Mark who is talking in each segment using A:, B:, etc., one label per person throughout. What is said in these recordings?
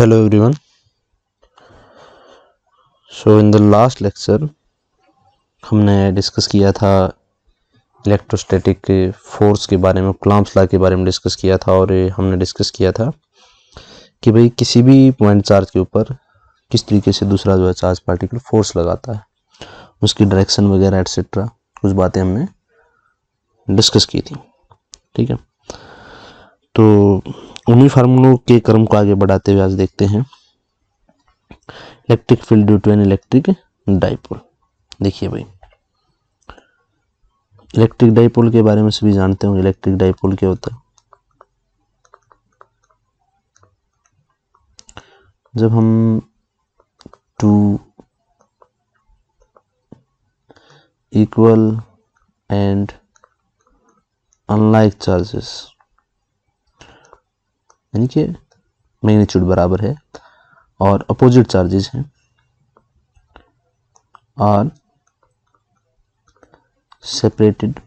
A: Hello everyone. So in the last lecture हमने discuss किया था इलेक्ट्रोस्टैटिक फोर्स के बारे में, कूलॉम्ब्स लॉ के बारे में डिस्कस किया था। और हमने डिस्कस किया था कि भाई किसी भी पॉइंट चार्ज के ऊपर किस तरीके से दूसरा जो है चार्ज पार्टिकल फोर्स लगाता है, उसकी डायरेक्शन वगैरह एटसेट्रा कुछ बातें हमने डिस्कस की थी। ठीक है, तो उन्हीं फार्मूलों के क्रम को आगे बढ़ाते हुए आज देखते हैं electric field due to an electric dipole. देखिए भाई, इलेक्ट्रिक डाइपोल के बारे में सभी जानते होंगे। इलेक्ट्रिक डाइपोल क्या होता है? जब हम two equal and unlike charges, यानी कि मैग्नीट्यूड बराबर है और अपोजिट चार्जेस हैं, are separated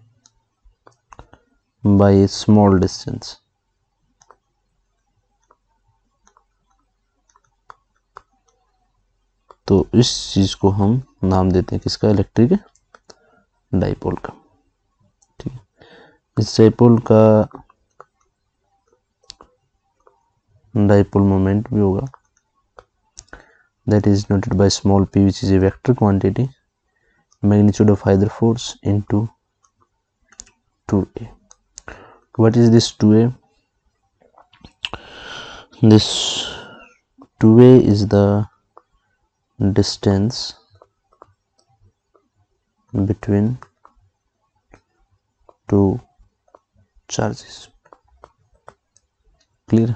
A: by a small distance, तो इस चीज को हम नाम देते हैं किसका? इलेक्ट्रिक डाइपोल का। ठीक है, इस डाइपोल का डाइपोल मोमेंट भी होगा, that is denoted by small p, which is a vector quantity, magnitude of either force into 2a. What is this 2a? This 2a is the distance between two charges. Clear?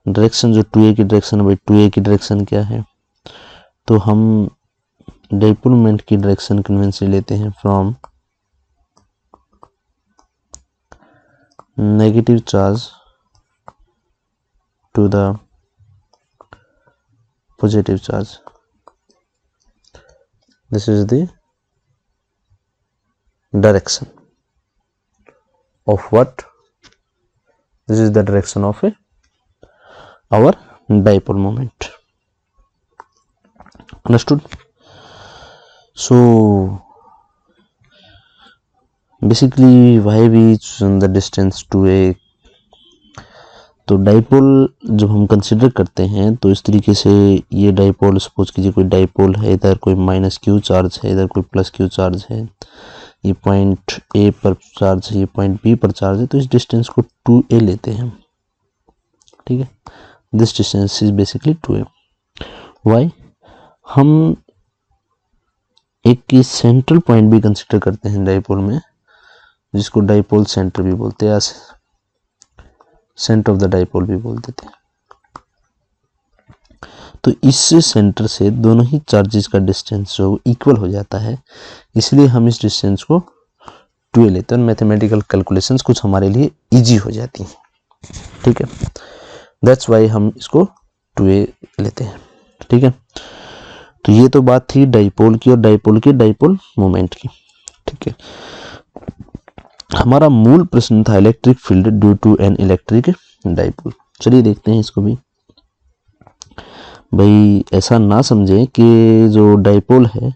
A: Direction जो 2a की direction है भाई, 2a की direction क्या है? तो हम dipole moment की डायरेक्शन कन्वेंशन लेते हैं from negative charge to the positive charge. This is the direction of what? This is the direction of our dipole moment. Understood? So basically why we choose the distance to a, तो dipole जब हम consider करते हैं तो इस तरीके से ये डाइपोल, सपोज कीजिए कोई डाइपोल है, इधर कोई माइनस क्यू चार्ज है, इधर कोई प्लस क्यू चार्ज है, ये पॉइंट ए पर चार्ज है, ये पॉइंट बी पर चार्ज है, तो इस डिस्टेंस को 2a लेते हैं। ठीक है, this distance is basically 2a. why? हम एक सेंट्रल पॉइंट भी कंसिडर करते हैं डाइपोल में, जिसको डाइपोल सेंटर भी बोलते हैं, सेंटर ऑफ द डाइपोल भी बोल देते हैं। तो इस सेंटर से दोनों ही चार्जेस का डिस्टेंस जो इक्वल हो जाता है, इसलिए हम इस डिस्टेंस को 2a लेते हैं और मैथमेटिकल कैलकुलेशंस कुछ हमारे लिए इजी हो जाती हैं। ठीक है, दैट्स वाई हम इसको 2a लेते हैं। ठीक है, तो ये तो बात थी डाइपोल की और डाइपोल के डाइपोल मोमेंट की। ठीक है, हमारा मूल प्रश्न था electric field due to an electric dipole. चलिए देखते हैं इसको भी। भाई ऐसा ना समझे कि जो डाइपोल है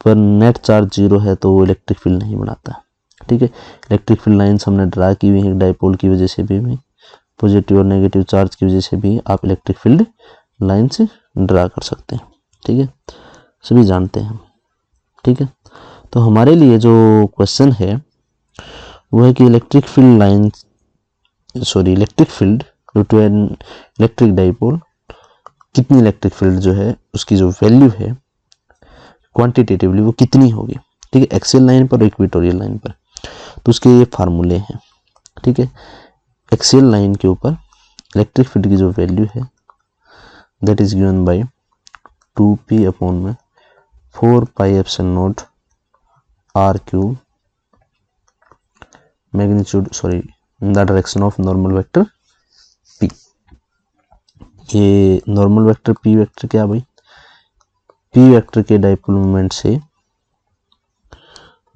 A: पर नेट चार्ज 0 है तो वो इलेक्ट्रिक फील्ड नहीं बनाता। ठीक है, इलेक्ट्रिक फील्ड लाइन्स हमने ड्रा की हुई है डाइपोल की वजह से भी, पॉजिटिव और नेगेटिव चार्ज की वजह से भी आप इलेक्ट्रिक फील्ड लाइन से ड्रा कर सकते हैं। ठीक है, सभी जानते हैं। ठीक है, तो हमारे लिए जो क्वेश्चन है वो है कि electric field due to an electric dipole, कितनी इलेक्ट्रिक फील्ड जो है उसकी जो वैल्यू है क्वांटिटेटिवली वो कितनी होगी। ठीक है, एक्सियल लाइन पर और इक्वेटोरियल लाइन पर, तो उसके ये फार्मूले हैं। ठीक है, एक्सियल लाइन के ऊपर इलेक्ट्रिक फील्ड की जो वैल्यू है that is given bye 2p upon में 4 pi epsilon naught r cube magnitude in the direction of normal vector p। ये नॉर्मल वेक्टर p वेक्टर क्या भाई? p वेक्टर के डाइपोल मोमेंट से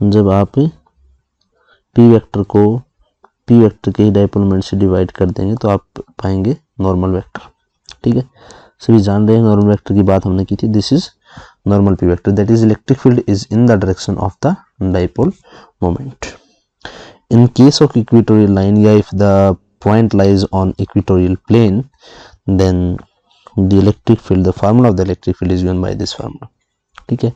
A: जब आप p वेक्टर के डाइपोल मोमेंट से डिवाइड कर देंगे तो आप पाएंगे नॉर्मल वेक्टर। ठीक है, सभी जान रहे हैं नॉर्मल वेक्टर की बात हमने की थी. This is normal p vector, that is electric field is in the direction of the dipole moment. In case of equatorial line, yeah, if the point lies on equatorial plane, then the electric field, the formula of the electric field is given by this formula. ठीक है,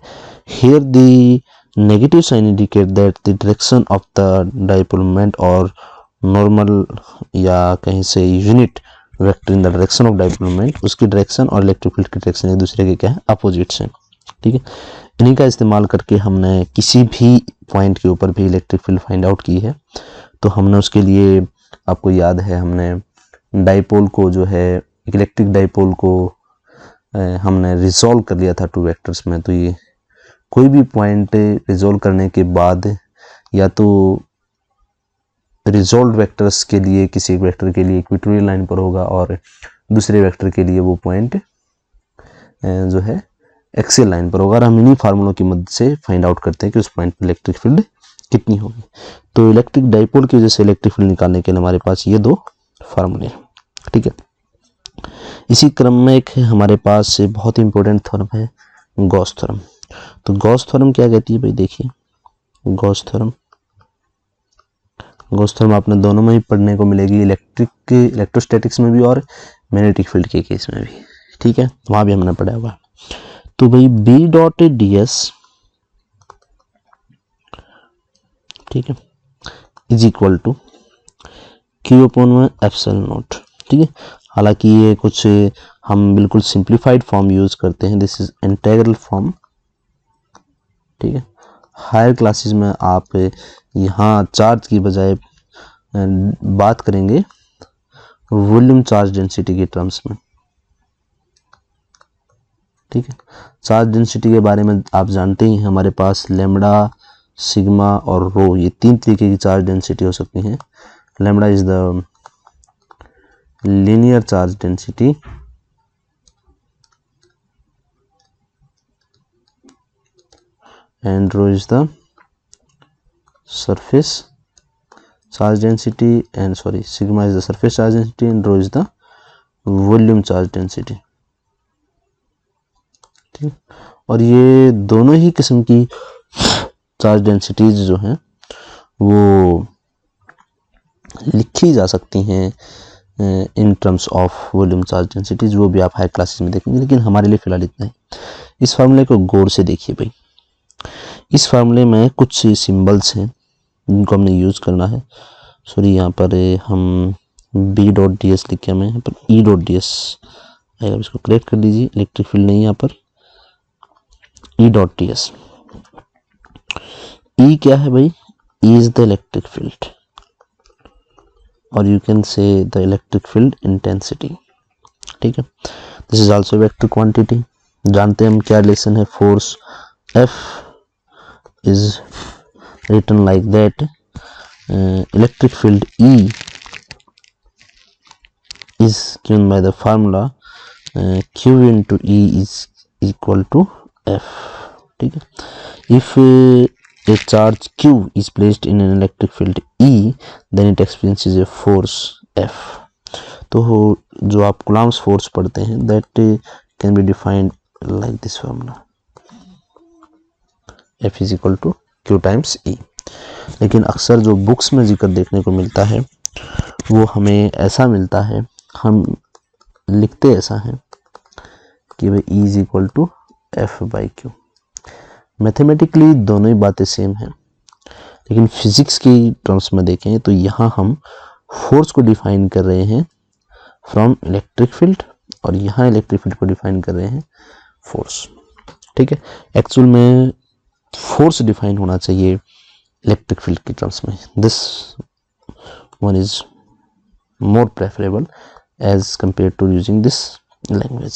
A: here the negative sign indicate that the direction of the dipole moment or normal या कहीं से unit vector in the direction of dipole moment, उसकी direction और electric field की direction एक दूसरे के क्या है, अपोजिट्स हैं. ठीक है, इन्हीं का इस्तेमाल करके हमने किसी भी पॉइंट के ऊपर भी इलेक्ट्रिक फील्ड फाइंड आउट की है. तो हमने उसके लिए, आपको याद है, हमने डाइपोल को जो है, इलेक्ट्रिक डाइपोल को हमने रिजॉल्व कर लिया था टू वेक्टर्स में. तो ये कोई भी पॉइंट रिजॉल्व करने के बाद या तो रिजॉल्व वेक्टर्स के लिए, किसी एक वेक्टर के लिए इक्वेटोरियल लाइन पर होगा और दूसरे वेक्टर के लिए वो पॉइंट जो है एक्सियल लाइन पर होगा. और हम इन्हीं फार्मूलों की मदद से फाइंड आउट करते हैं कि उस पॉइंट पर इलेक्ट्रिक फील्ड कितनी होगी. तो इलेक्ट्रिक डाइपोल की वजह से इलेक्ट्रिक फील्ड निकालने के लिए हमारे पास ये दो फार्मूले हैं. ठीक है, इसी क्रम में एक हमारे पास बहुत ही इंपॉर्टेंट थ्योरम है, गॉस थ्योरम. तो गॉस थ्योरम क्या कहती है भाई, देखिए गॉस थ्योरम आपने दोनों में ही पढ़ने को मिलेगी, इलेक्ट्रोस्टैटिक्स में भी और मैग्नेटिक फील्ड के केस में भी. ठीक है, वहां भी हमने पढ़ा हुआ. तो भाई बी डॉट डी एस, ठीक है, is equal to Q upon में एप्सिलॉन नॉट. ठीक है, हालांकि ये कुछ हम बिल्कुल सिंप्लीफाइड फॉर्म यूज करते हैं, दिस इज इंटीग्रल फॉर्म. ठीक है, हायर क्लासेस में आप यहाँ चार्ज की बजाय बात करेंगे वॉल्यूम चार्ज डेंसिटी के टर्म्स में. ठीक है, चार्ज डेंसिटी के बारे में आप जानते ही, हमारे पास लैम्बडा, सिग्मा और रो, ये तीन तरीके की चार्ज डेंसिटी हो सकती हैं. Lambda is the linear charge density, and rho is the surface charge density, and sorry, sigma is the surface charge density and rho is the volume charge density. ठीक, और ये दोनों ही किस्म की चार्ज डेंसिटीज जो हैं वो लिखी जा सकती हैं in terms of volume charge densities, वो भी आप हाई क्लासेस में देखेंगे, लेकिन हमारे लिए फिलहाल इतना ही. इस फार्मूले को गौर से देखिए भाई. इस फार्मूले में कुछ सिंबल्स हैं जिनको हमने यूज करना है. सॉरी, यहाँ पर हम बी डॉट डी एस लिखे, हमें यहाँ पर ई डॉट डी एस आएगा, इसको करेक्ट कर लीजिए. इलेक्ट्रिक फील्ड नहीं, यहाँ पर E dot D S. E क्या है भाई, E is the electric field, और you can say the electric field intensity. ठीक है, this is also vector quantity. जानते हैं हम क्या रिलेशन है, force F is written like that. Electric field E is given by the formula Q into E is equal to F. ठीक है, if a charge Q is placed in an electric field E, then it experiences a force F. तो जो आप Coulomb's force पढ़ते हैं, that can be defined like this formula, F is equal to Q times E. लेकिन अक्सर जो books में जिक्र देखने को मिलता है वो हमें ऐसा मिलता है, हम लिखते ऐसा है कि भाई E is equal to F by Q. Mathematically दोनों ही बातें सेम हैं, लेकिन फिजिक्स की टर्म्स में देखें तो यहाँ हम फोर्स को डिफाइन कर रहे हैं फ्रॉम इलेक्ट्रिक फील्ड, और यहाँ इलेक्ट्रिक फील्ड को डिफाइन कर रहे हैं फोर्स. ठीक है, एक्चुअल में फोर्स डिफाइन होना चाहिए इलेक्ट्रिक फील्ड की टर्म्स में. This one is more preferable as compare to using this language.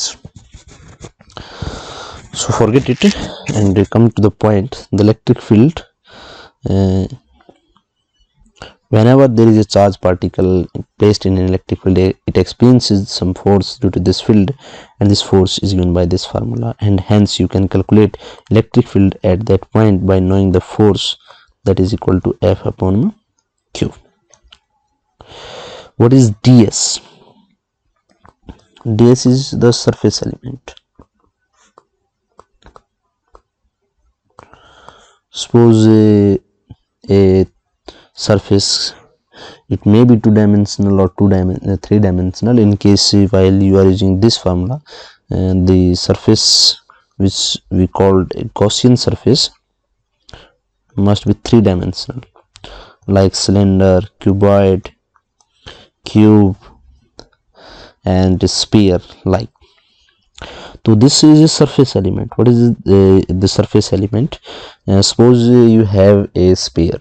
A: So forget it and come to the point. The electric field, whenever there is a charge particle placed in an electric field, it experiences some force due to this field, and this force is given by this formula, and hence you can calculate electric field at that point by knowing the force, that is equal to F upon Q. What is ds? ds is the surface element. Suppose a surface, it may be two-dimensional or three-dimensional. In case while you are using this formula, the surface which we called a Gaussian surface must be three-dimensional, like cylinder, cuboid, cube, and sphere like. So this is a surface element. What is the surface element? Suppose you have a sphere.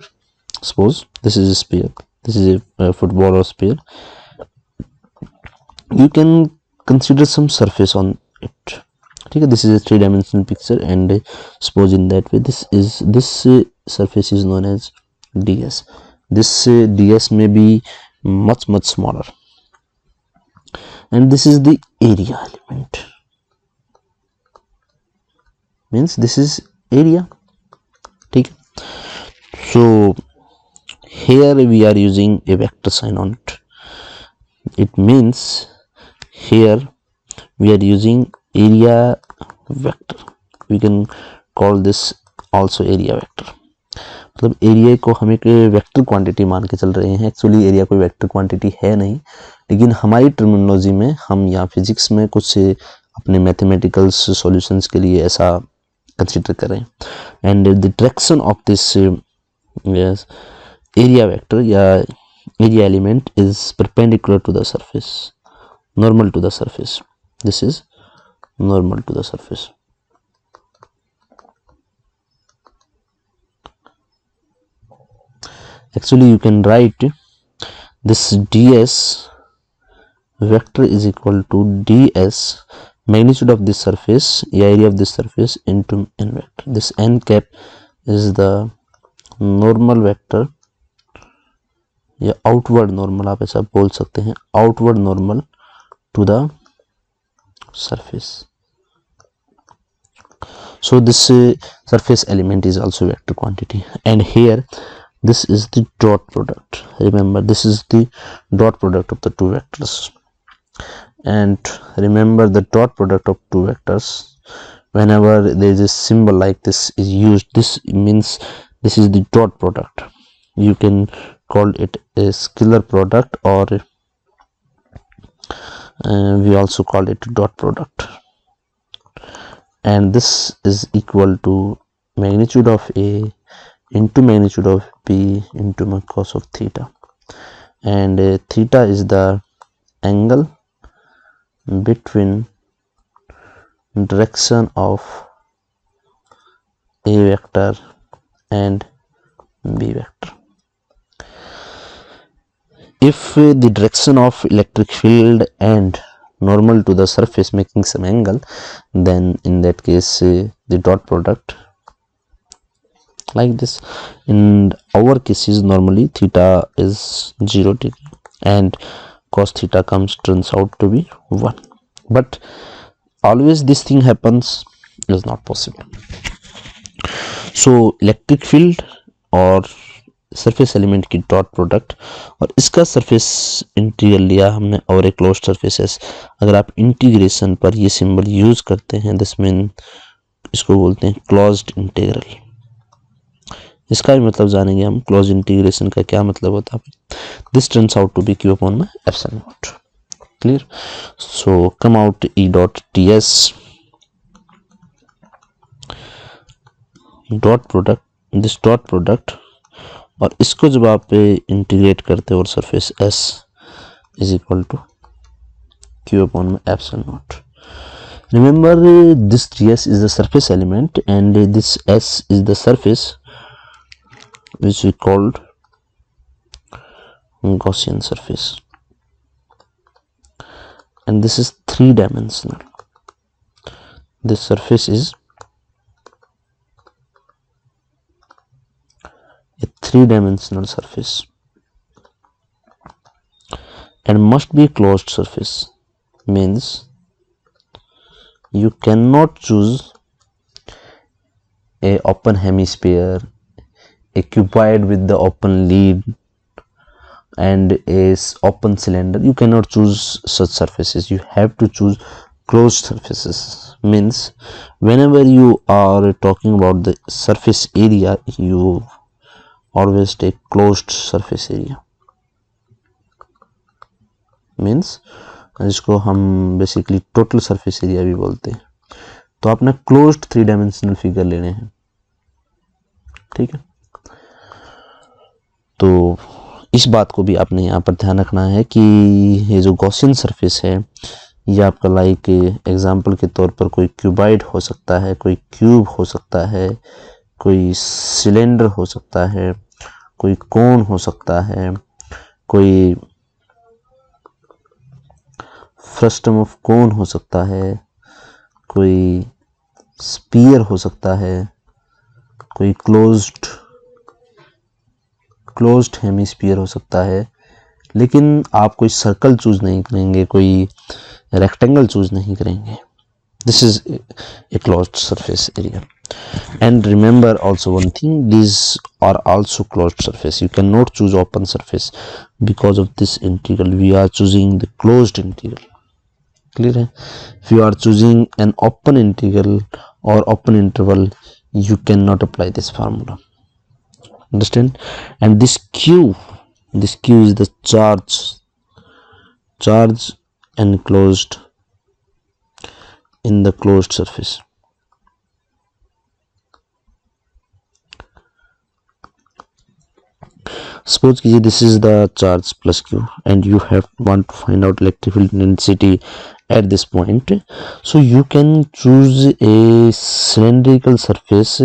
A: Suppose this is a sphere. This is a football or sphere. You can consider some surface on it. Okay, this is a three-dimensional picture, and suppose in that way this surface is known as ds. This ds may be much smaller, and this is the area element. Means this is area. Okay. So here we are using a vector sign on it. It means here we are using area vector. We can call this also area vector. मतलब area को हम एक vector quantity मान के चल रहे हैं. Actually area कोई वेक्टर क्वांटिटी है नहीं, लेकिन हमारी टर्मिनोलॉजी में हम यहाँ फिजिक्स में कुछ अपने मैथमेटिकल सॉल्यूशंस के लिए ऐसा कंसीडर करें. And the direction of this area vector या area element is perpendicular to the surface, normal to the surface. This is normal to the surface. Actually you can write this ds vector is equal to ds magnitude of this surface, area of this surface, into n vector. This n cap is the normal vector या outward normal, आप ऐसा बोल सकते हैं, outward normal to the surface. So this surface element is also vector quantity, and here this is the dot product. Remember, this is the dot product of the two vectors, and remember the dot product of two vectors, whenever there is a symbol like this is used, this means this is the dot product. You can call it a scalar product, or we also call it dot product, and this is equal to magnitude of A into magnitude of B into cos of theta, and theta is the angle between direction of A vector and B vector. If the direction of electric field and normal to the surface making some angle, then in that case the dot product like this. In our cases normally theta is 0 degree and cos theta turns out to be 1, but always this thing happens is not possible. So electric field और surface element की dot product और इसका surface interior लिया हमने और एक closed surfaces, अगर आप इंटीग्रेशन पर ये सिंबल यूज करते हैं दिस मीन इसको बोलते हैं क्लोज्ड इंटीग्रल. इसका भी मतलब जानेंगे हम क्लोज्ड इंटीग्रेशन का क्या मतलब होता है. This turns out to be Q upon में epsilon naught. Clear. So come out E dot T S dot product, this dot product, और इसको जब आप इंटीग्रेट करते हो और surface S is equal to Q upon में epsilon naught. Remember this ds is the surface element and this S is the surface which we called Gaussian surface, and this is three-dimensional. This surface is a three-dimensional surface and must be closed surface, means you cannot choose a open hemisphere, a cuboid with the open lid, and a open cylinder, you cannot choose such surfaces. You have to choose closed surfaces. Means whenever you are talking about the surface area, you always take closed surface area. Means जिसको हम basically total surface area भी बोलते हैं। तो आपने closed 3 dimensional figure लेने हैं, ठीक है। तो इस बात को भी आपने यहाँ पर ध्यान रखना है कि ये जो गॉसियन सरफेस है ये आपका लाइक एग्जांपल के तौर पर कोई क्यूबाइड हो सकता है, कोई क्यूब हो सकता है, कोई सिलेंडर हो सकता है, कोई कोन हो सकता है, कोई फ्रस्टम ऑफ कोन हो सकता है, कोई स्पीयर हो सकता है, कोई क्लोज्ड हेमिस्फीयर हो सकता है। लेकिन आप कोई सर्कल चूज नहीं करेंगे, कोई रेक्टेंगल चूज नहीं करेंगे। This is a closed surface area. And remember also one thing, these are also closed surface. You cannot choose open surface. Because of this integral we are choosing the closed integral. Clear है? If you are choosing an open integral or open interval, you cannot apply this formula. Understand? And this q is the charge enclosed in the closed surface. Suppose कीजिए this is the charge plus q and you want to find out electric field intensity at this point. So you can choose a cylindrical surface.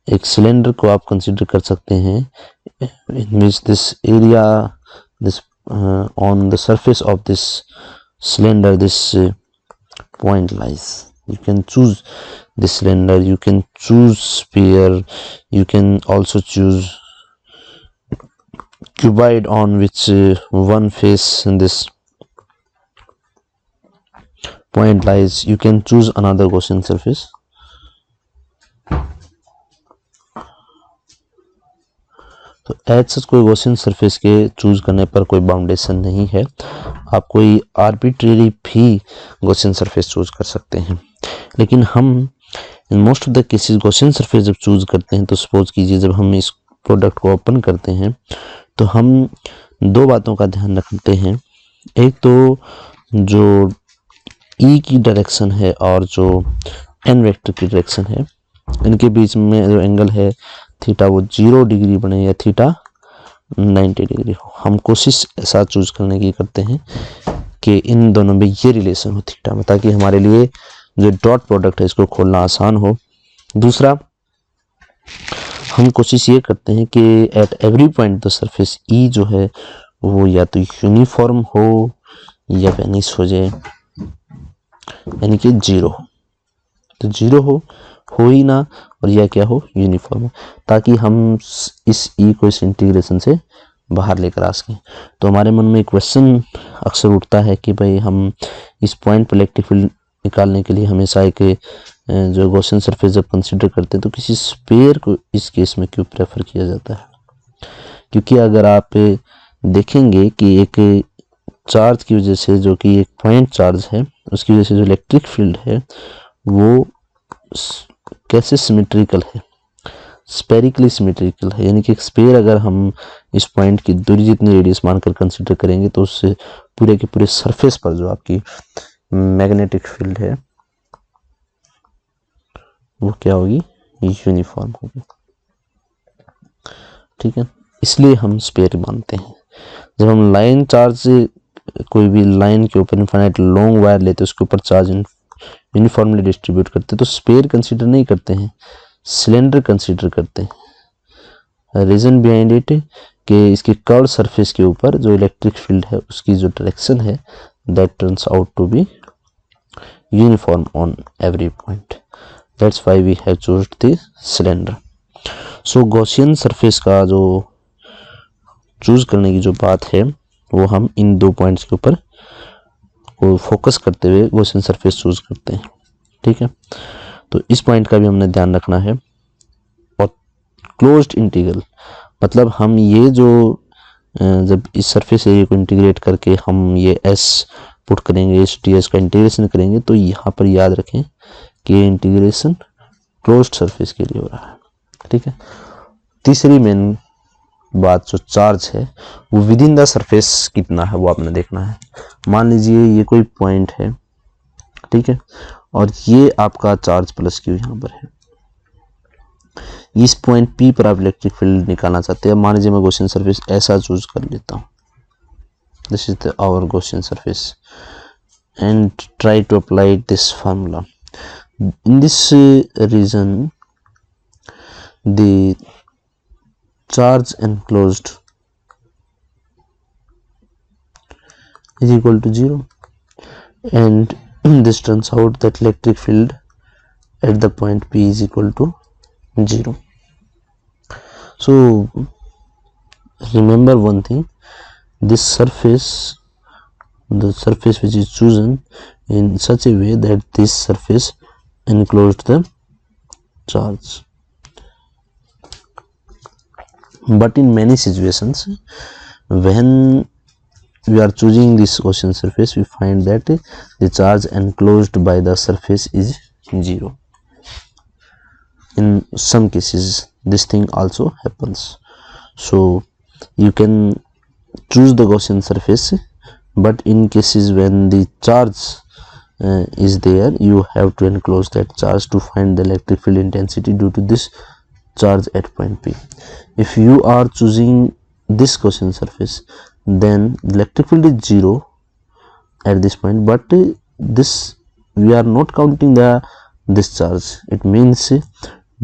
A: एक cylinder को आप consider कर सकते हैं। It means this area, this on the surface of this cylinder, this point lies. You can choose this cylinder, you can choose sphere, you can also choose cuboid on which one face in this point lies. You can choose another Gaussian surface. तो as such कोई Gaussian surface के choose करने पर कोई बाउंडेशन नहीं है। आप कोई आर्बिट्रेरी भी गॉसियन सरफेस चूज कर सकते हैं। लेकिन हम in most of the cases Gaussian surface जब चूज करते हैं तो सपोज कीजिए जब हम इस प्रोडक्ट को ओपन करते हैं तो हम दो बातों का ध्यान रखते हैं। एक तो जो ई की डायरेक्शन है और जो एन वेक्टर की डायरेक्शन है, इनके बीच में जो एंगल है थीटा वो 0 डिग्री बने या थीटा 90 डिग्री हो। हम कोशिश ऐसा चूज करने की करते हैं कि इन दोनों में ये रिलेशन हो थीटा में, ताकि हमारे लिए जो डॉट प्रोडक्ट है इसको खोलना आसान हो। दूसरा, हम कोशिश ये करते हैं कि at every point the surface E जो है वो या तो यूनिफॉर्म हो या वेनिश हो जाए, यानी कि 0 हो। तो 0 हो ही ना, और यह क्या हो, यूनिफॉर्म हो, ताकि हम इस ई को इस इंटीग्रेशन से बाहर लेकर आ सकें। तो हमारे मन में एक क्वेश्चन अक्सर उठता है कि भाई हम इस पॉइंट पर इलेक्ट्रिक फील्ड निकालने के लिए हमेशा एक जो गॉसियन सरफेस जब कंसीडर करते हैं तो किसी स्फीयर को इस केस में क्यों प्रेफर किया जाता है? क्योंकि अगर आप देखेंगे कि एक चार्ज की वजह से, जो कि एक पॉइंट चार्ज है, उसकी वजह से जो इलेक्ट्रिक फील्ड है वो कैसे सिमेट्रिकल है, स्पेरिकली सिमेट्रिकल है। यानी कि एक स्फीयर अगर हम इस पॉइंट की दूरी जितनी रेडियस मानकर कंसीडर करेंगे तो उससे पूरे के पूरे सरफेस पर जो आपकी मैग्नेटिक फील्ड है वो क्या होगी, यूनिफॉर्म होगी। ठीक है, इसलिए हम स्फीयर मानते हैं। जब हम लाइन चार्ज, कोई भी लाइन के ऊपर इनफाइनाइट लॉन्ग वायर लेते हैं, उसके ऊपर चार्ज यूनिफॉर्मली डिस्ट्रीब्यूट करते हैं, तो स्फीयर कंसीडर नहीं करते हैं, सिलेंडर कंसीडर करते हैं। रीजन बिहाइंड इट कि इसके कर्व सरफेस के ऊपर जो इलेक्ट्रिक फील्ड है उसकी जो डायरेक्शन है that turns out to be uniform on every point. That's why we have choosed the cylinder. So Gaussian surface का जो चूज करने की जो बात है वो हम इन दो पॉइंट्स के ऊपर को फोकस करते हुए गॉसियन सरफेस चूज करते हैं। ठीक है, तो इस पॉइंट का भी हमने ध्यान रखना है। और क्लोज्ड इंटीग्रल मतलब हम ये जो जब इस सरफेस एरिया को इंटीग्रेट करके हम ये एस पुट करेंगे, इस टी एस का इंटीग्रेशन करेंगे, तो यहाँ पर याद रखें कि ये इंटीग्रेशन क्लोज्ड सरफेस के लिए हो रहा है। ठीक है। तीसरी मेन बात जो चार्ज है वो विद इन द सरफेस कितना है वो आपने देखना है। मान लीजिए ये कोई पॉइंट है, ठीक है, और ये आपका चार्ज प्लस क्यू यहाँ पर है। इस पॉइंट पी पर आप इलेक्ट्रिक फील्ड निकालना चाहते हैं। मान लीजिए मैं गॉसियन सरफेस ऐसा चूज कर लेता हूँ, this is our Gaussian surface, and try to apply this formula in this region. The charge enclosed is equal to 0, and this turns out that electric field at the point P is equal to 0. So remember one thing, this surface, the surface which is chosen in such a way that this surface enclosed the charge. But in many situations when we are choosing this Gaussian surface, we find that the charge enclosed by the surface is 0. In some cases this thing also happens. So you can choose the Gaussian surface, but in cases when the charge is there, you have to enclose that charge to find the electric field intensity due to this charge at point P. If you are choosing this Gaussian surface, then electric field is 0 at this point, but this we are not counting this charge. It means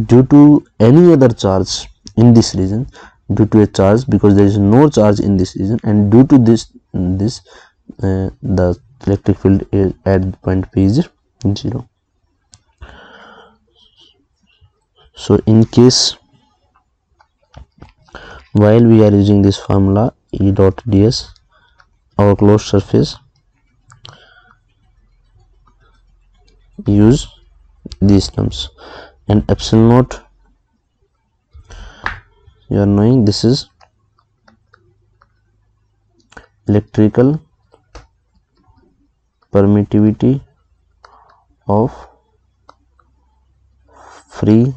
A: due to any other charge in this region, due to a charge, because there is no charge in this region, and due to this the electric field is at point P is 0. So in case while we are using this formula E dot ds, our closed surface, use these terms, and epsilon naught, you are knowing this is electrical permittivity of free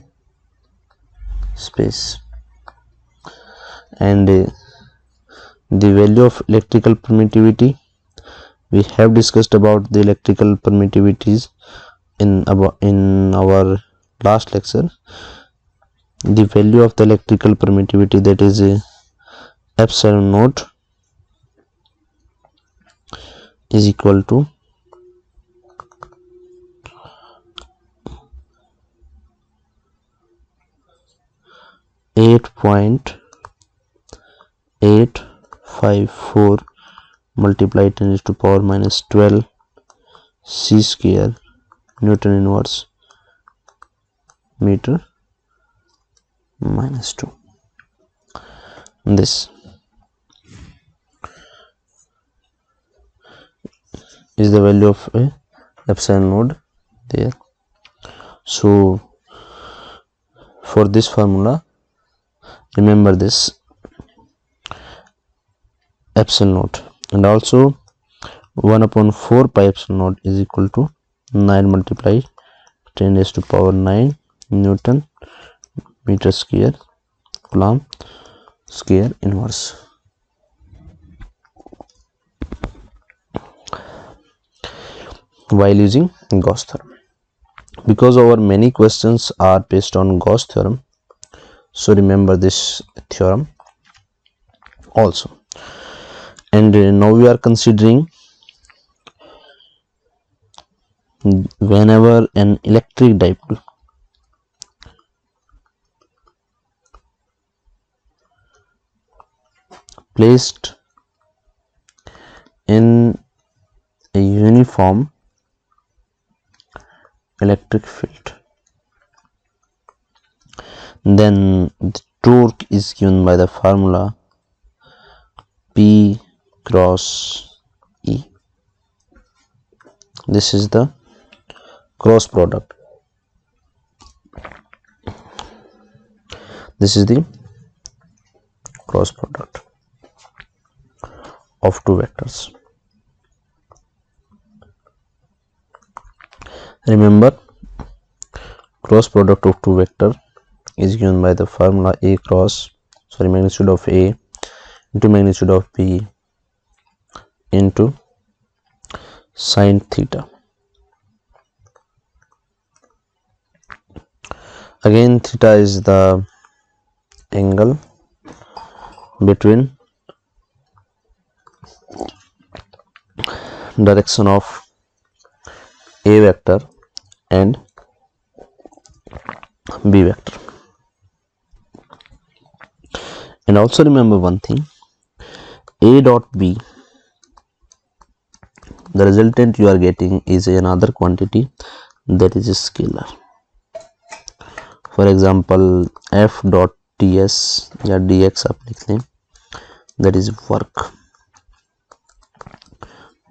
A: space, and the value of electrical permittivity, we have discussed about the electrical permittivities in our last lecture. The value of the electrical permittivity, that is epsilon naught, is equal to 8.854 multiplied 10 raised to power minus 12 c square Newton inverse meter minus 2. This is the value of a epsilon node there. So for this formula, remember this epsilon naught, and also 1 upon 4 pi epsilon naught is equal to 9 multiplied 10 raised to power 9 Newton meter square Coulomb square inverse. While using Gauss theorem, because our many questions are based on Gauss theorem, so remember this theorem also. And now we are considering whenever an electric dipole placed in a uniform electric field, then the torque is given by the formula P cross E. This is the cross product. This is the cross product. of two vectors. Remember, cross product of two vector is given by the formula magnitude of A into magnitude of B into sin theta. Again, theta is the angle between direction of A vector and B vector. And also remember one thing, A dot B, the resultant you are getting is another quantity, that is a scalar. For example, F dot ds या dx आप लिख लें, that is work.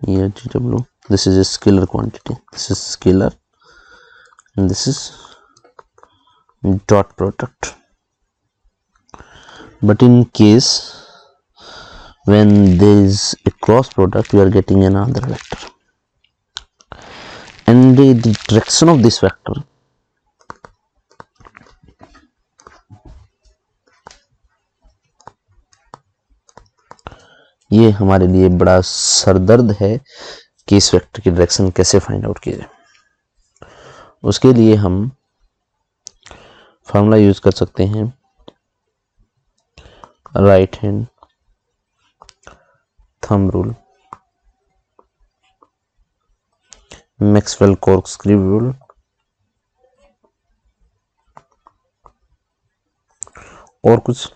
A: Here GW, this is a scalar quantity, this is scalar and this is dot product. But in case when there is a cross product, you are getting another vector, and the direction of this vector ये हमारे लिए बड़ा सरदर्द है कि इस vector की direction कैसे फाइंड आउट किया जाए। उसके लिए हम फार्मूला यूज कर सकते हैं right hand thumb rule, Maxwell corkscrew rule और कुछ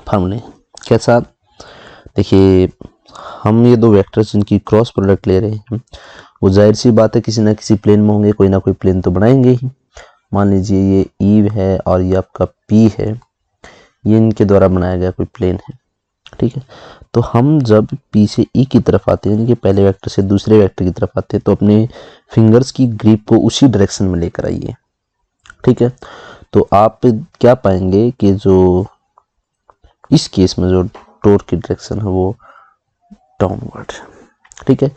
A: फार्मूले। कैसा? देखिए, हम ये दो वेक्टर्स जिनकी क्रॉस प्रोडक्ट ले रहे हैं, वो जाहिर सी बात है किसी ना किसी प्लेन में होंगे, कोई ना कोई प्लेन तो बनाएंगे ही। मान लीजिए ये ई है और ये आपका पी है, ये इनके द्वारा बनाया गया कोई प्लेन है, ठीक है। तो हम जब पी से ई की तरफ आते हैं, यानी कि पहले वेक्टर से दूसरे वेक्टर की तरफ आते हैं, तो अपने फिंगर्स की ग्रिप को उसी डायरेक्शन में लेकर आइए, ठीक है। तो आप क्या पाएंगे कि जो इस केस में जो टॉर्क की डायरेक्शन है वो डाउनवर्ड है, ठीक है।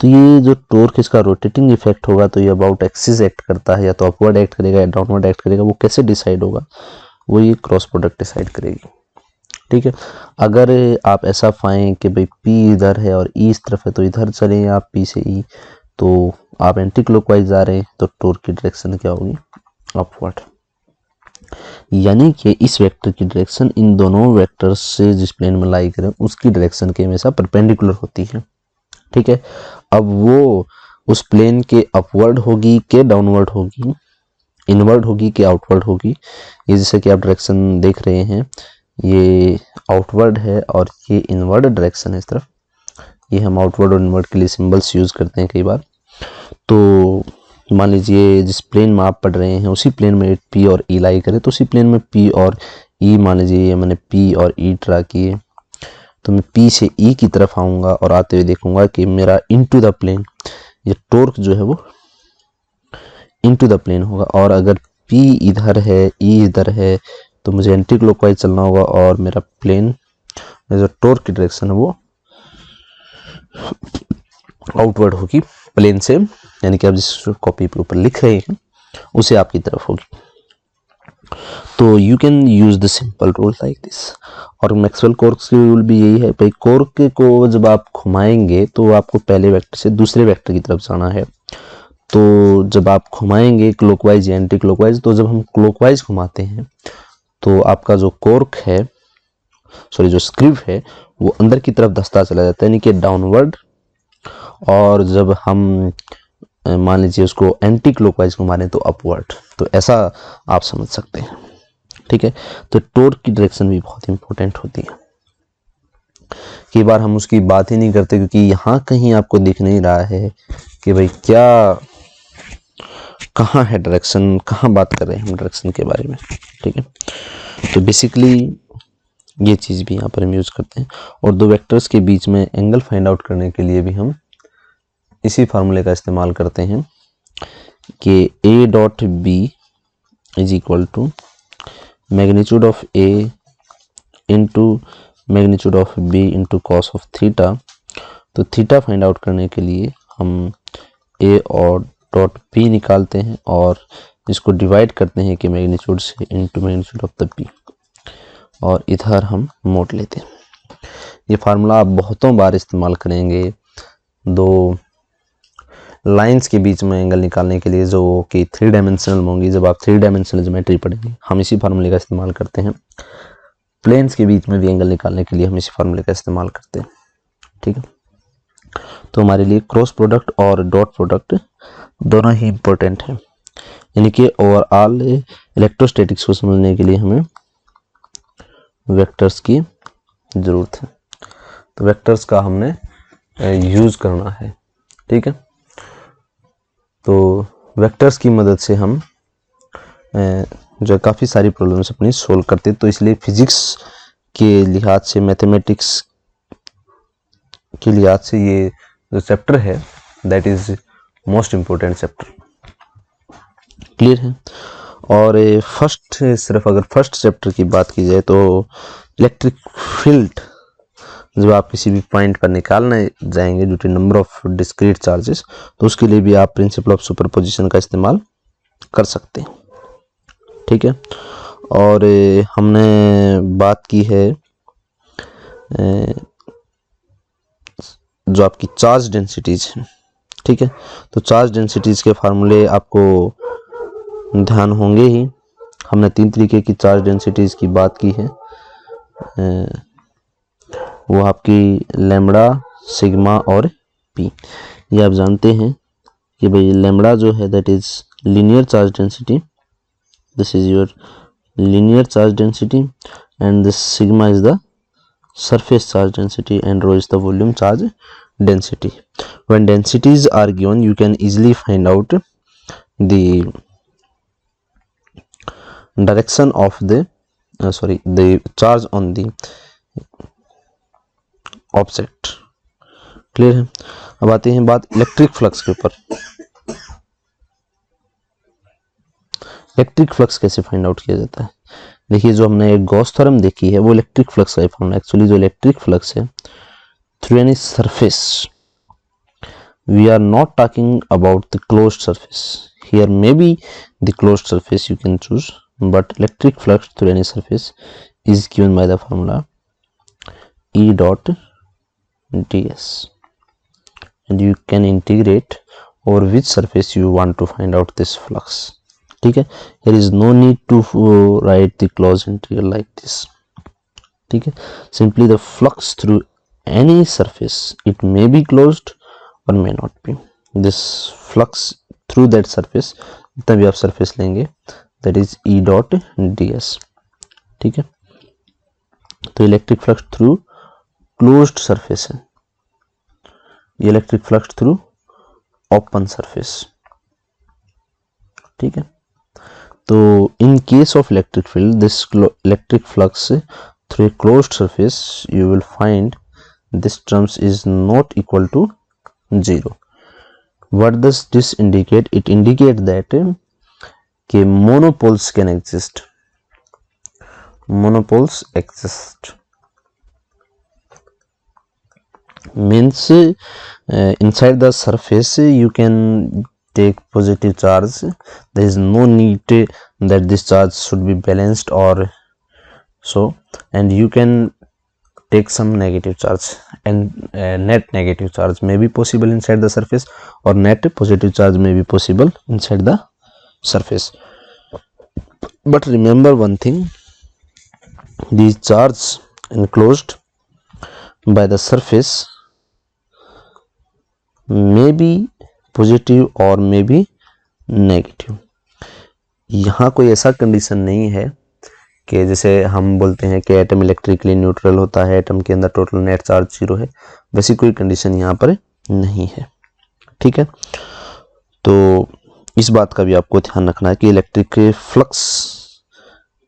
A: तो ये जो टॉर्क इसका रोटेटिंग इफेक्ट होगा, तो ये अबाउट एक्सिस एक्ट करता है, या तो अपवर्ड एक्ट करेगा या डाउनवर्ड एक्ट करेगा, वो कैसे डिसाइड होगा, वो ये क्रॉस प्रोडक्ट डिसाइड करेगी, ठीक है। अगर आप ऐसा पाएं कि भाई P इधर है और E इस तरफ है, तो इधर चलें आप P से E, तो आप एंटी क्लॉकवाइज जा रहे हैं, तो टॉर्क की डायरेक्शन क्या होगी? अपवर्ड। यानी कि इस वेक्टर की डायरेक्शन इन दोनों वेक्टर्स से जिस प्लेन में लाई करें उसकी डायरेक्शन के हमेशा परपेंडिकुलर होती है, ठीक है। अब वो उस प्लेन के अपवर्ड होगी कि डाउनवर्ड होगी, इनवर्ड होगी कि आउटवर्ड होगी। ये जैसे कि आप डायरेक्शन देख रहे हैं, ये आउटवर्ड है और ये इनवर्ड डायरेक्शन है इस तरफ। ये हम आउटवर्ड और इनवर्ड के लिए सिंबल्स यूज करते हैं कई बार। तो मान लीजिए जिस प्लेन में आप पढ़ रहे हैं उसी प्लेन में P और E लाई करें, तो उसी प्लेन में P और E, मान लीजिए मैंने P और E ड्रा किए, तो मैं P से E की तरफ आऊँगा और आते हुए देखूंगा कि मेरा इनटू द प्लेन ये टॉर्क जो है वो इनटू द प्लेन होगा। और अगर P इधर है, E इधर है, तो मुझे एंटी क्लॉकवाइज चलना होगा और मेरा प्लेन जो टॉर्क की डायरेक्शन है वो आउटवर्ड होगी प्लेन से, यानी कि आप जिस कॉपी पे ऊपर लिख रहे हैं उसे आपकी तरफ होगी। तो you can use the simple rule like this. और मैक्सवेल कॉर्कस्क्रू रूल भी यही है भाई, कॉर्क को जब आप घुमाएंगे तो आपको पहले वेक्टर से दूसरे वेक्टर की तरफ जाना है। तो जब आप घुमाएंगे क्लॉकवाइज या एंटी क्लॉकवाइज, तो जब हम क्लॉकवाइज घुमाते हैं तो आपका जो कॉर्क है, सॉरी जो स्क्रू है, वो अंदर की तरफ धंसता चला जाता है, यानी कि डाउनवर्ड। और जब हम मान लीजिए उसको एंटी क्लॉकवाइज घुमा रहे हैं तो अपवर्ड। तो ऐसा आप समझ सकते हैं, ठीक है। तो टॉर्क की डायरेक्शन भी बहुत इंपॉर्टेंट होती है। कई बार हम उसकी बात ही नहीं करते क्योंकि यहाँ कहीं आपको दिख नहीं रहा है कि भाई क्या कहाँ है डायरेक्शन, कहाँ बात कर रहे हैं हम डायरेक्शन के बारे में, ठीक है। तो बेसिकली ये चीज़ भी यहाँ पर हम यूज करते हैं। और दो वेक्टर्स के बीच में एंगल फाइंड आउट करने के लिए भी हम इसी फार्मूले का इस्तेमाल करते हैं कि A dot B is equal to magnitude of A into magnitude of B into cos of theta. तो थीटा फाइंड आउट करने के लिए हम ए और डॉट बी निकालते हैं और इसको डिवाइड करते हैं कि मैग्नीट्यूड से into magnitude of the B, और इधर हम मोड लेते हैं। ये फार्मूला आप बहुतों बार इस्तेमाल करेंगे दो लाइंस के बीच में एंगल निकालने के लिए, जो कि 3 डायमेंशनल होंगी। जब आप 3 डायमेंशनल ज्योमेट्री पढ़ेंगे हम इसी फार्मूले का इस्तेमाल करते हैं। प्लेन्स के बीच में भी एंगल निकालने के लिए हम इसी फार्मूले का इस्तेमाल करते हैं। ठीक है, तो हमारे लिए क्रॉस प्रोडक्ट और डॉट प्रोडक्ट दोनों ही इम्पोर्टेंट है, यानी कि ओवरऑल इलेक्ट्रोस्टैटिक्स को समझने के लिए हमें वेक्टर्स की ज़रूरत है। तो वेक्टर्स का हमने यूज़ करना है। ठीक है, तो वेक्टर्स की मदद से हम जो काफ़ी सारी प्रॉब्लम्स अपनी सोल्व करते हैं। तो इसलिए फिजिक्स के लिहाज से, मैथमेटिक्स के लिहाज से ये जो चैप्टर है that is most important chapter. Clear है। और सिर्फ अगर फर्स्ट चैप्टर की बात की जाए तो इलेक्ट्रिक फील्ड जब आप किसी भी पॉइंट पर निकालने जाएंगे due to number of discrete charges, तो उसके लिए भी आप प्रिंसिपल ऑफ सुपरपोजिशन का इस्तेमाल कर सकते हैं। ठीक है, और हमने बात की है जो आपकी चार्ज डेंसिटीज है। ठीक है, तो चार्ज डेंसिटीज के फार्मूले आपको ध्यान होंगे ही। हमने 3 तरीके की चार्ज डेंसिटीज की बात की है, वो आपकी लैम्बडा, सिग्मा और पी। ये आप जानते हैं कि भाई लैम्बडा जो है that is linear charge density, this is your linear charge density, and this sigma is the surface charge density, and rho is the volume charge density. When densities are given, you can easily find out the direction of the the charge on the object. Clear है। अब आते हैं बात electric flux के ऊपर। Electric flux कैसे find out किया जाता है? देखिए, जो हमने एक गॉस थ्योरम देखी है वो इलेक्ट्रिक फ्लक्स का फॉर्मूला। एक्चुअली जो इलेक्ट्रिक फ्लक्स है through any surface, we are not talking about the closed surface, here may be the closed surface you can choose, but electric flux through any surface is given by the formula E dot ds, and you can integrate over which surface you want to find out this flux. ठीक है, there is no need to write the closed integral like this. ठीक है, simply the flux through any surface, it may be closed or may not be. This flux through that surface, जितना भी आप surface लेंगे, that is E dot ds. ठीक है, तो electric flux through closed surface है, ये electric flux through open surface. ठीक है, तो in case of electric field this electric flux through a closed surface you will find this terms is not equal to 0. What does this indicate? It indicate that कि monopoles can exist, monopoles exist, means inside the surface you can take positive charge, there is no need that this charge should be balanced or so, and you can take some negative charge, and net negative charge may be possible inside the surface, or net positive charge may be possible inside the surface. But remember one thing, the charge enclosed by the surface may be positive or may be negative. यहाँ कोई ऐसा condition नहीं है कि जैसे हम बोलते हैं कि एटम इलेक्ट्रिकली न्यूट्रल होता है, एटम के अंदर टोटल नेट चार्ज 0 है, वैसी कोई कंडीशन यहाँ पर नहीं है। ठीक है, तो इस बात का भी आपको ध्यान रखना है कि इलेक्ट्रिक फ्लक्स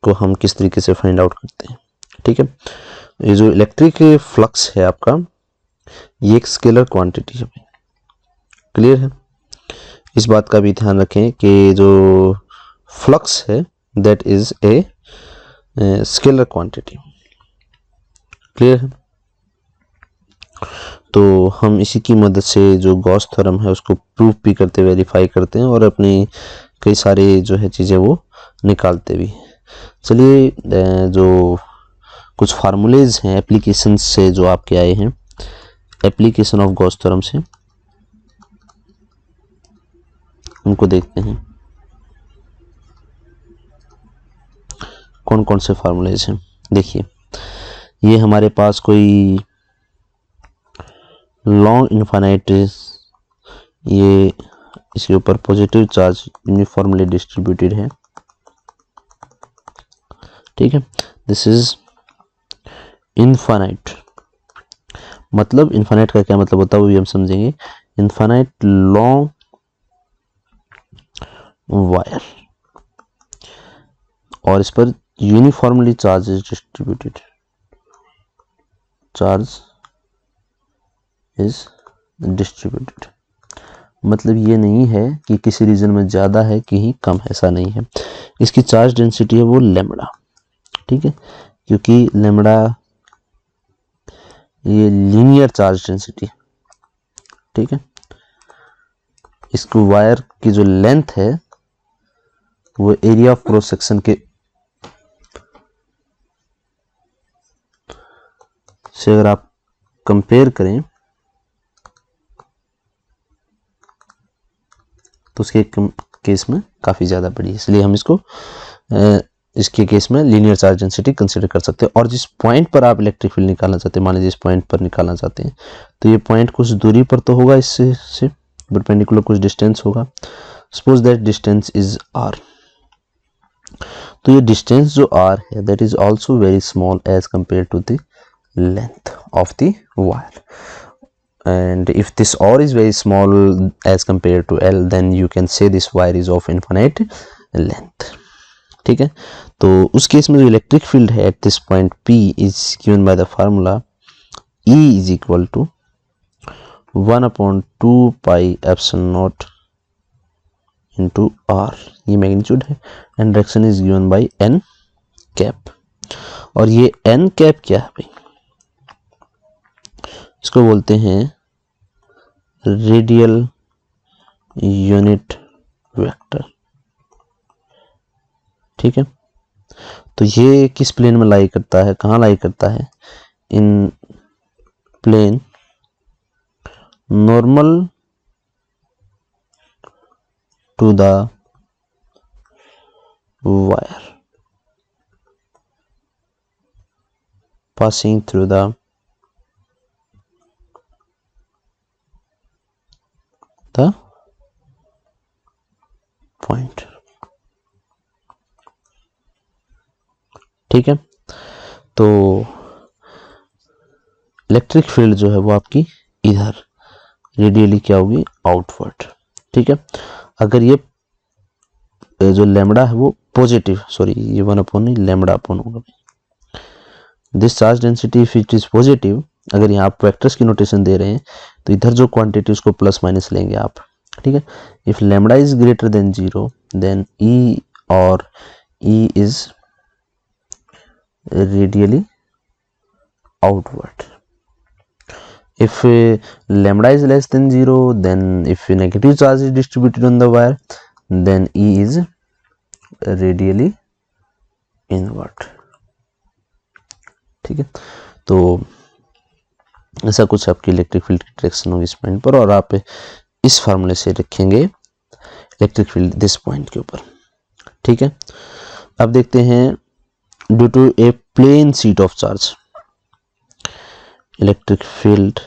A: को हम किस तरीके से फाइंड आउट करते हैं। ठीक है, ये जो इलेक्ट्रिक फ्लक्स है आपका, ये एक स्केलर क्वांटिटी है। क्लियर है, इस बात का भी ध्यान रखें कि जो फ्लक्स है that is a scalar quantity. Clear है। तो हम इसी की मदद से जो गॉस थ्योरम है उसको प्रूफ भी करते, वेरीफाई करते हैं और अपनी कई सारे जो है चीज़ें वो निकालते भी। चलिए जो कुछ फार्मूलेज हैं एप्लीकेशन से जो आपके आए हैं, एप्लीकेशन ऑफ गॉस थ्योरम से, उनको देखते हैं कौन कौन से फार्मूलेज हैं। देखिए ये हमारे पास कोई लॉन्ग इनफाइनाइट, ये इसके ऊपर पॉजिटिव चार्ज यूनिफॉर्मली डिस्ट्रीब्यूटेड है, ठीक है। This is infinite. मतलब इनफाइनाइट का क्या मतलब होता है वो भी हम समझेंगे। इनफाइनाइट लॉन्ग वायर और इस पर uniformly charge is distributed, charge is distributed. मतलब ये नहीं है कि किसी रीजन में ज़्यादा है कहीं कम, ऐसा नहीं है। इसकी चार्ज डेंसिटी है वो लैम्बडा, ठीक है, क्योंकि लैम्बडा ये लीनियर चार्ज डेंसिटी, ठीक है। इसको वायर की जो लेंथ है वो एरिया ऑफ क्रॉस सेक्शन के से अगर आप कंपेयर करें तो उसके केस में काफ़ी ज़्यादा बड़ी है, इसलिए हम इसको इसके केस में लीनियर चार्ज डेंसिटी कंसीडर कर सकते हैं। और जिस पॉइंट पर आप इलेक्ट्रिक फील्ड निकालना चाहते हैं, मान लीजिए इस पॉइंट पर निकालना चाहते हैं, तो ये पॉइंट कुछ दूरी पर तो होगा, इससे से परपेंडिकुलर कुछ डिस्टेंस होगा। Suppose that distance is r, तो ये डिस्टेंस जो r है that is also very small as compare to the length of the wire, and if this r is very small as compared to l, then you can say this wire is of infinite length, ठीक है। तो उस case में जो electric field है at this point p is given by the formula E is equal to 1/2 pi epsilon naught into r, ये magnitude है, and direction is given bye n cap. और ये n कैप क्या है भाई, इसको बोलते हैं रेडियल यूनिट वेक्टर, ठीक है। तो ये किस प्लेन में लाई करता है, कहाँ लाई करता है, in plane normal to the wire passing through the point, ठीक है। तो इलेक्ट्रिक फील्ड जो है वो आपकी इधर रेडियली क्या होगी, आउटवर्ड, ठीक है। अगर ये जो लैम्बडा है वो पॉजिटिव, सॉरी ये 1/, नहीं लैम्बडा अपॉन होगा। This charge density if it is positive, अगर यहाँ आप वेक्टर्स की नोटेशन दे रहे हैं तो इधर जो क्वांटिटी उसको प्लस माइनस लेंगे आप, ठीक है। If lambda is greater than 0 then E और E is radially outward. If lambda is less than 0, then if negative charge is distributed on the wire, then E is radially inward, ठीक है। तो ऐसा कुछ आपकी इलेक्ट्रिक फील्ड की direction होगी इस पॉइंट पर, और आप इस फार्मूले से रखेंगे इलेक्ट्रिक फील्ड दिस पॉइंट के ऊपर, ठीक है। अब देखते हैं due to a plane sheet of charge, electric field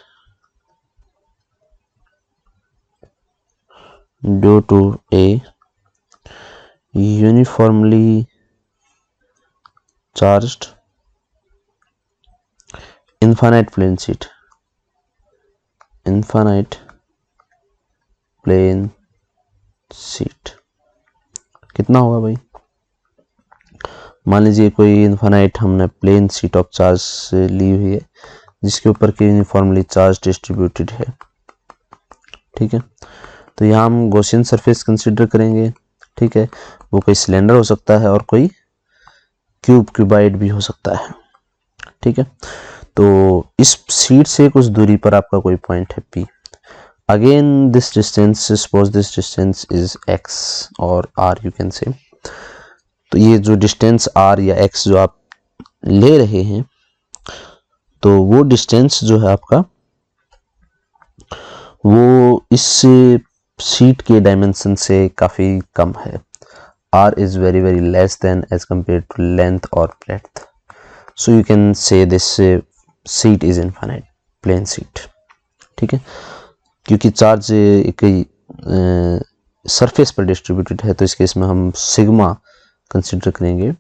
A: due to a uniformly charged infinite plane sheet, infinite plane sheet कितना होगा भाई, मान लीजिए कोई इनफाइनाइट हमने प्लेन शीट ऑफ चार्ज से ली हुई है जिसके ऊपर की यूनिफॉर्मली चार्ज डिस्ट्रीब्यूटेड है, ठीक है। तो यहाँ हम गॉसियन सरफेस कंसीडर करेंगे, ठीक है। वो कोई सिलेंडर हो सकता है और कोई क्यूबाइड भी हो सकता है, ठीक है। तो इस शीट से कुछ दूरी पर आपका कोई पॉइंट है P। Again this distance, suppose this distance is x और r यू कैन से। तो ये जो डिस्टेंस r या x जो आप ले रहे हैं, तो वो डिस्टेंस जो है आपका, वो इस शीट के डायमेंशन से काफ़ी कम है। r is very less than as compared to length or breadth, so you can say this sheet is infinite plane sheet। ठीक है, क्योंकि चार्ज एक सरफेस पर डिस्ट्रीब्यूटेड है, तो इस केस में हम सिग्मा कंसिडर करेंगे,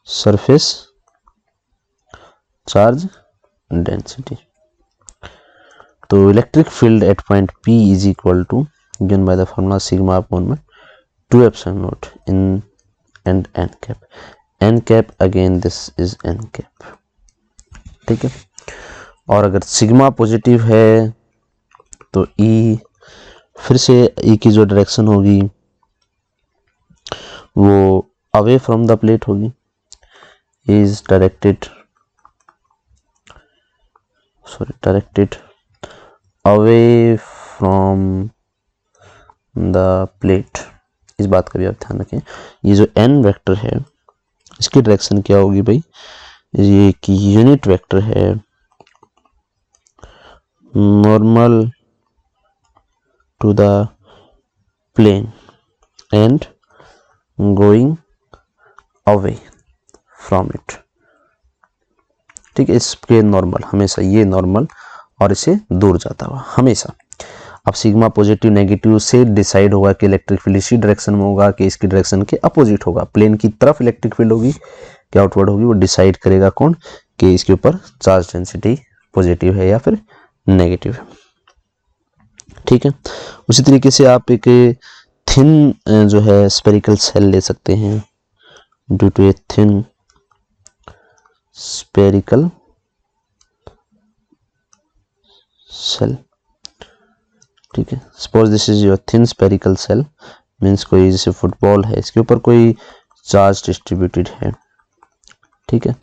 A: सरफेस चार्ज डेंसिटी। तो electric field at point P is equal to, given by the formula sigma upon में 2 epsilon naught in and n cap. n cap again this is n cap. ठीक है, और अगर sigma positive है तो E, फिर से E की जो डायरेक्शन होगी वो अवे फ्रॉम द प्लेट होगी, is directed away from the plate. इस बात का भी आप ध्यान रखें। ये जो n वेक्टर है इसकी डायरेक्शन क्या होगी भाई, ये एक यूनिट वेक्टर है, normal to the plane and going away from it. ठीक है, इसके नॉर्मल हमेशा ये नॉर्मल और इसे दूर जाता हुआ हमेशा। अब सिग्मा पॉजिटिव नेगेटिव से डिसाइड होगा कि इलेक्ट्रिक फील्ड इसी डायरेक्शन में होगा कि इसकी डायरेक्शन के अपोजिट होगा। प्लेन की तरफ इलेक्ट्रिक फील्ड होगी कि आउटवर्ड होगी, वो डिसाइड करेगा कौन, कि इसके ऊपर चार्ज डेंसिटी पॉजिटिव है या फिर नेगेटिव है। ठीक है, उसी तरीके से आप एक थिन जो है स्फेरिकल सेल ले सकते हैं, due to a thin spherical shell. ठीक है, suppose this is your thin spherical shell, means कोई जैसे फुटबॉल है, इसके ऊपर कोई चार्ज डिस्ट्रीब्यूटेड है। ठीक है,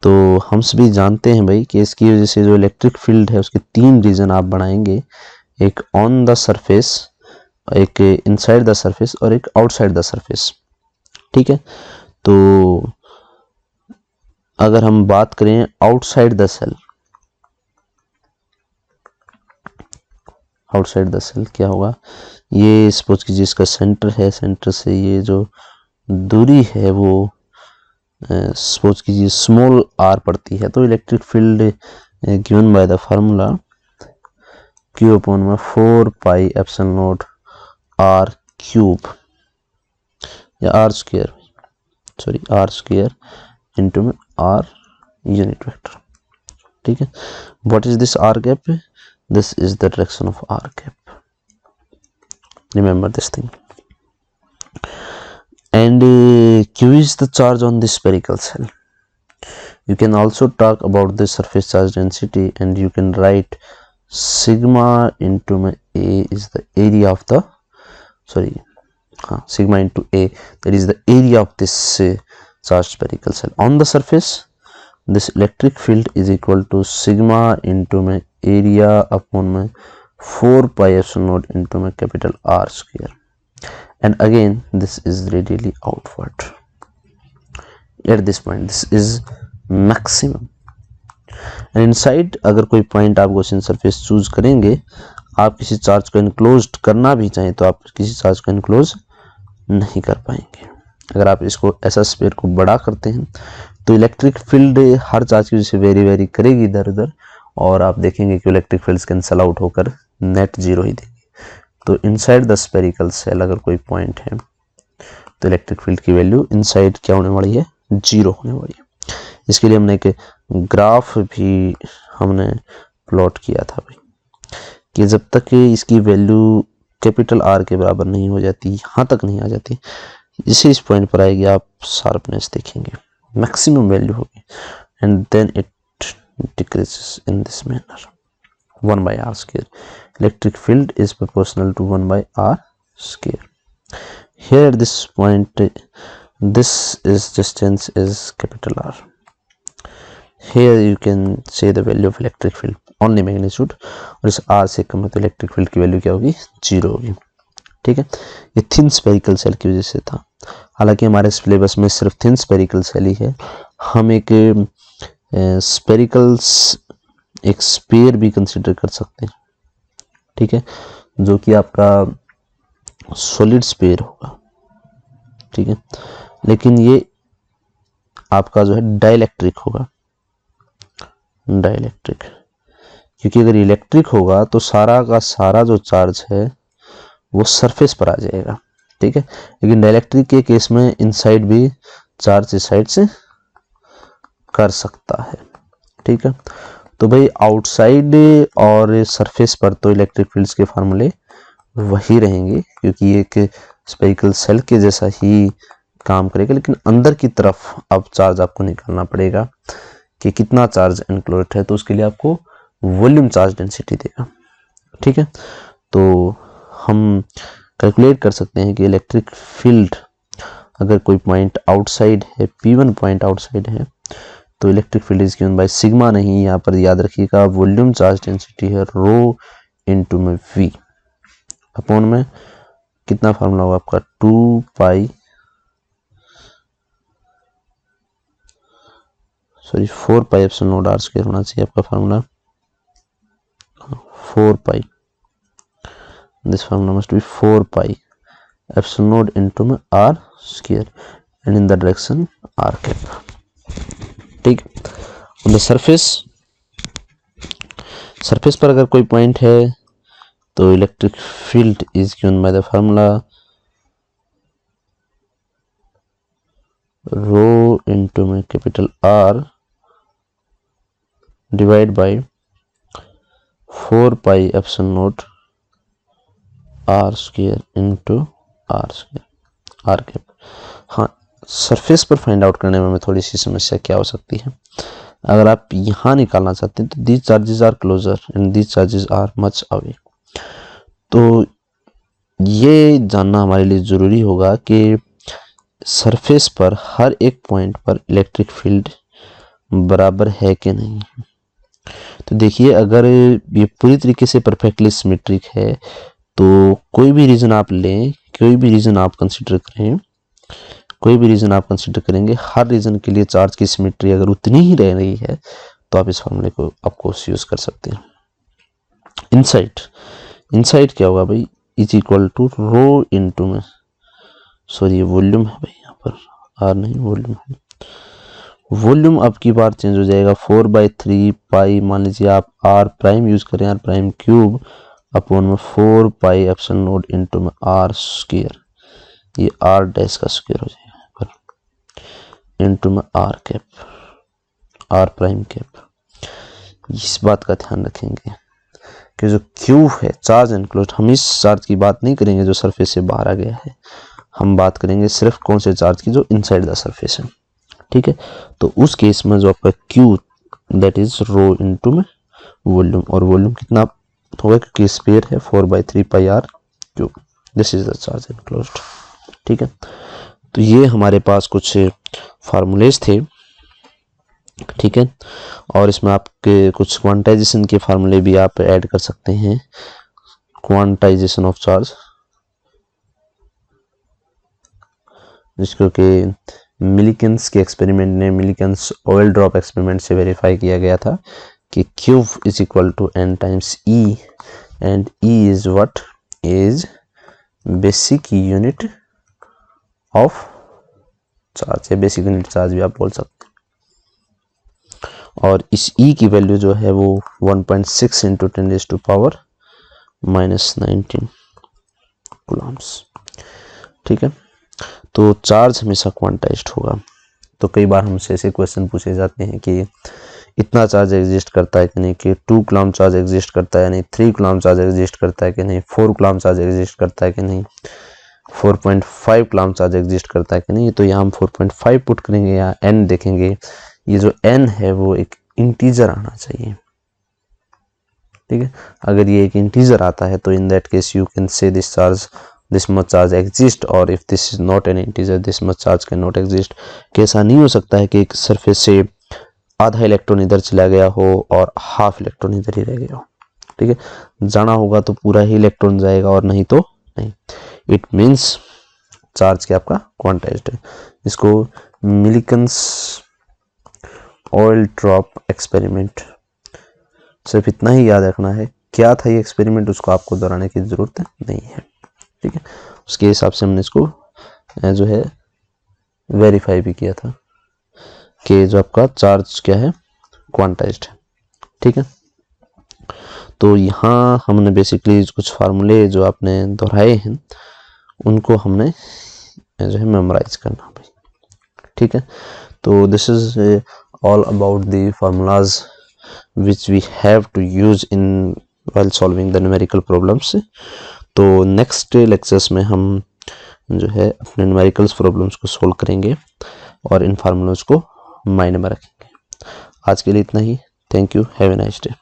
A: तो हम सभी जानते हैं भाई कि इसकी वजह से जो इलेक्ट्रिक फील्ड है उसके 3 रीजन आप बनाएंगे, एक ऑन द सरफेस, एक इनसाइड द सरफेस और एक आउटसाइड द सरफेस। ठीक है, तो अगर हम बात करें outside the shell, outside the shell क्या होगा, ये सपोज कीजिए इसका सेंटर है, सेंटर से ये जो दूरी है वो सपोज कीजिए स्मॉल r पड़ती है, तो electric field given by the formula Q upon में 4 pi epsilon naught r cube या r square, sorry r square into में r यूनिट वेक्टर। ठीक है, what is this r cap, this is the direction of r cap, remember this thing। and Q is the charge on this spherical cell। you can also talk about the surface charge density and you can write sigma into A is the area of the, sigma into A, that is the area of this charged spherical cell on the surface। this electric field is equal to sigma into area upon 4 pi epsilon naught into capital R square, and again this is radially outward at this point, this is maximum। and inside अगर कोई point आप Gaussian surface choose करेंगे, आप किसी charge को enclose करना भी चाहें तो आप किसी चार्ज को इनक्लोज नहीं कर पाएंगे। अगर आप इसको ऐसा स्फीयर को बड़ा करते हैं तो इलेक्ट्रिक फील्ड हर चार्ज की वजह से वेरी करेगी इधर उधर, और आप देखेंगे कि इलेक्ट्रिक फील्ड्स कैंसल आउट होकर नेट जीरो ही देंगे। तो इनसाइड द स्फेरिकल सेल अगर कोई पॉइंट है तो इलेक्ट्रिक फील्ड की वैल्यू इनसाइड क्या होने वाली है, जीरो होने वाली है। इसके लिए हमने एक ग्राफ भी हमने प्लॉट किया था भाई, कि जब तक इसकी वैल्यू कैपिटल R के बराबर नहीं हो जाती, यहाँ तक नहीं आ जाती, इसी इस पॉइंट पर आएगी आप शार्पनेस देखेंगे, मैक्सिमम वैल्यू होगी, and then it decreases in this manner 1 by r square। electric field is proportional to 1 by r square। here at this point this is distance is capital R, here you can say the value of electric field only magnitude, और इस r से कम है तो electric field की value क्या होगी, 0 होगी। ठीक है, ये थिन स्पेरिकल सेल की वजह से था। हालांकि हमारे सिलेबस में सिर्फ थिन स्पेरिकल सेल ही है, हम एक स्पेरिकल्स एक स्पेयर भी कंसिडर कर सकते हैं। ठीक है, जो कि आपका सॉलिड स्पेयर होगा। ठीक है, लेकिन ये आपका जो है डाइलेक्ट्रिक होगा, डाइलेक्ट्रिक, क्योंकि अगर इलेक्ट्रिक होगा तो सारा का सारा जो चार्ज है वो सरफेस पर आ जाएगा। ठीक है, लेकिन डाइलेक्ट्रिक के केस में इनसाइड भी चार्ज इस साइड से कर सकता है। ठीक है, तो भाई आउटसाइड और सरफेस पर तो इलेक्ट्रिक फील्ड्स के फार्मूले वही रहेंगे, क्योंकि एक स्पेरिकल सेल के जैसा ही काम करेगा, लेकिन अंदर की तरफ अब चार्ज आपको निकालना पड़ेगा कि कितना चार्ज एनक्लोज्ड है, तो उसके लिए आपको वॉल्यूम चार्ज डेंसिटी देगा। ठीक है, तो हम कैलकुलेट कर सकते हैं कि इलेक्ट्रिक फील्ड अगर कोई पॉइंट आउटसाइड है, P1 पॉइंट आउटसाइड है, तो electric field is given by sigma नहीं, यहाँ पर याद रखिएगा वॉल्यूम चार्ज डेंसिटी है रो इनटू में V अपॉन में कितना फार्मूला होगा आपका 2 pi, sorry 4 pi epsilon naught r square होना चाहिए आपका formula, 4 pi, this formula must be 4 pi epsilon naught into में r square and in the direction r cap. ठीक, ऑन द सरफेस पर अगर कोई पॉइंट है तो electric field is given by the formula rho into में capital R divide by 4 pi epsilon naught r square into r square r cap. हाँ, surface पर find out करने में थोड़ी सी समस्या क्या हो सकती है, अगर आप यहाँ निकालना चाहते हैं तो these charges are closer and these charges are much away. तो ये जानना हमारे लिए ज़रूरी होगा कि सरफेस पर हर एक पॉइंट पर इलेक्ट्रिक फील्ड बराबर है कि नहीं। तो देखिए, अगर ये पूरी तरीके से परफेक्टली सिमेट्रिक है तो कोई भी रीजन आप लें, कोई भी रीजन आप कंसिडर करें, कोई भी रीजन आप कंसिडर करेंगे, हर रीजन के लिए चार्ज की सिमेट्री अगर उतनी ही रह रही है तो आप इस फॉर्मूले को आपको यूज कर सकते हैं। इनसाइड क्या होगा भाई, is equal to rho into में, सॉरी ये वॉल्यूम है भाई, यहाँ पर आर नहीं वॉल्यूम है, वॉल्यूम अब की बार चेंज हो जाएगा 4/3 पाई, मान लीजिए आप आर प्राइम यूज करें, आर प्राइम क्यूब अपॉन में 4 पाई एप्सिलॉन नॉट इनटू में आर स्क्वायर, ये आर डैश का स्क्वायर हो जाएगा पर इनटू में R cap, R prime cap. इस बात का ध्यान रखेंगे कि जो क्यू है चार्ज एनक्लोज्ड, हम इस चार्ज की बात नहीं करेंगे जो सरफेस से बाहर आ गया है, हम बात करेंगे सिर्फ कौन से चार्ज की जो इनसाइड द सरफेस है। ठीक है, तो उस केस में जो आपका Q that is rho into में वॉल्यूम, और वॉल्यूम कितना होगा क्योंकि स्पेयर है 4/3 pi R cube, this is the charge enclosed. ठीक है, तो ये हमारे पास कुछ फार्मूलेज थे। ठीक है, और इसमें आपके कुछ क्वांटाइजेशन के फार्मूले भी आप ऐड कर सकते हैं, क्वांटाइजेशन ऑफ चार्ज, जिसको कि मिलिकन्स के एक्सपेरिमेंट ने, मिलिकन्स ऑयल ड्रॉप एक्सपेरिमेंट से वेरीफाई किया गया था कि Q is equal to n times E and E is what is basic unit of charge, या बेसिक यूनिट चार्ज भी आप बोल सकते हैं। और इस E की वैल्यू जो है वो 1.6 इंटू 10⁻⁻19 कूलम्स। ठीक है, तो चार्ज हमेशा क्वांटाइज्ड होगा। तो कई बार हमसे ऐसे क्वेश्चन पूछे जाते हैं कि इतना चार्ज एग्जिस्ट करता है कि नहीं, कि 2 कूलम चार्ज एग्जिस्ट करता है नहीं, 3 कूलम चार्ज एग्जिस्ट करता है कि नहीं, 4 कूलम चार्ज एग्जिस्ट करता है कि नहीं, 4.5 कूलम चार्ज एग्जिस्ट करता है कि नहीं। तो यहाँ हम 4.5 पुट करेंगे, या n देखेंगे, ये जो n है वो एक इंटीजर आना चाहिए। ठीक है, अगर ये एक इंटीजर आता है तो in that case you can से this charge, this much charge exist, और if this is not an integer this much charge cannot exist। कि ऐसा नहीं हो सकता है कि एक सरफेस से आधा इलेक्ट्रॉन इधर चला गया हो और हाफ इलेक्ट्रॉन इधर ही रह गया हो, ठीक है। जाना होगा तो पूरा ही इलेक्ट्रॉन जाएगा और नहीं तो नहीं। इट मीन्स चार्ज क्या आपका क्वांटाइज्ड है। इसको मिलिकन्स ऑयल ड्रॉप एक्सपेरिमेंट, सिर्फ इतना ही याद रखना है। क्या था ये एक्सपेरिमेंट, उसको आपको दोहराने की जरूरत नहीं है, ठीक है। उसके हिसाब से हमने इसको जो है वेरीफाई भी किया था कि जो आपका चार्ज क्या है क्वांटाइज्ड है, ठीक है। तो यहाँ हमने बेसिकली कुछ फार्मूले जो आपने दोहराए हैं उनको हमने जो है मेमोराइज करना भाई, ठीक है। तो this is all about the formulas which we have to use in while solving the numerical problems। तो नेक्स्ट लेक्चर्स में हम जो है अपने न्यूमेरिकल्स प्रॉब्लम्स को सोल्व करेंगे और इन फार्मूलाज को माइंड में रखेंगे। आज के लिए इतना ही। Thank you, have a nice day.